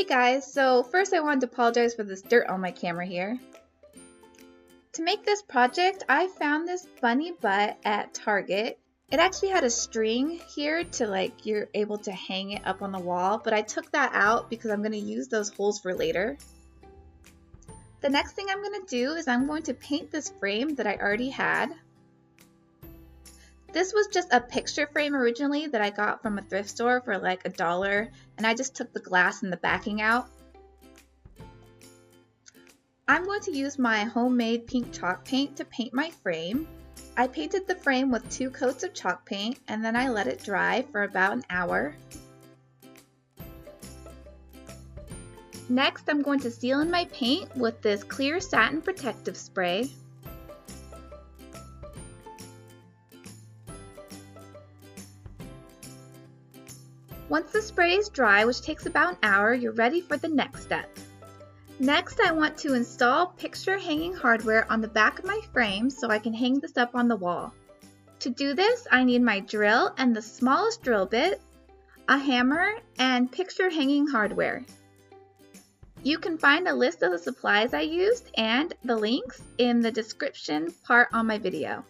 Hey guys, so first I wanted to apologize for this dirt on my camera here. To make this project, I found this bunny butt at Target. It actually had a string here to you're able to hang it up on the wall, but I took that out because I'm going to use those holes for later. The next thing I'm going to do is I'm going to paint this frame that I already had. This was just a picture frame originally that I got from a thrift store for like $1, and I just took the glass and the backing out. I'm going to use my homemade pink chalk paint to paint my frame. I painted the frame with 2 coats of chalk paint and then I let it dry for about an hour. Next, I'm going to seal in my paint with this clear satin protective spray. Once the spray is dry, which takes about an hour, you're ready for the next step. Next, I want to install picture hanging hardware on the back of my frame so I can hang this up on the wall. To do this, I need my drill and the smallest drill bit, a hammer, and picture hanging hardware. You can find a list of the supplies I used and the links in the description part on my video.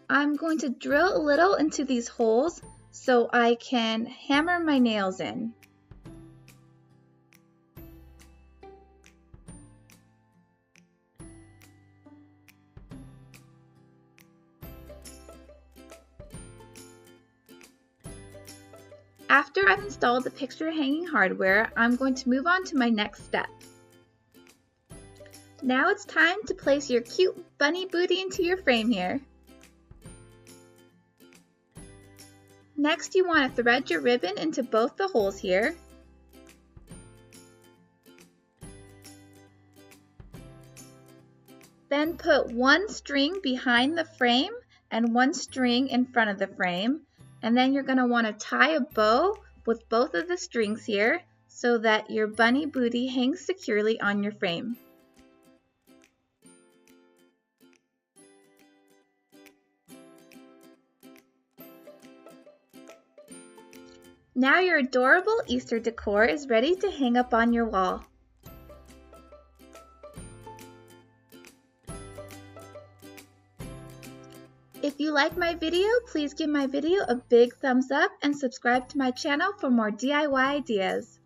I'm going to drill a little into these holes so I can hammer my nails in. After I've installed the picture hanging hardware, I'm going to move on to my next step. Now it's time to place your cute bunny booty into your frame here. Next, you want to thread your ribbon into both the holes here. Then put 1 string behind the frame and 1 string in front of the frame. And then you're going to want to tie a bow with both of the strings here so that your bunny booty hangs securely on your frame. Now your adorable Easter decor is ready to hang up on your wall. If you like my video, please give my video a big thumbs up and subscribe to my channel for more DIY ideas.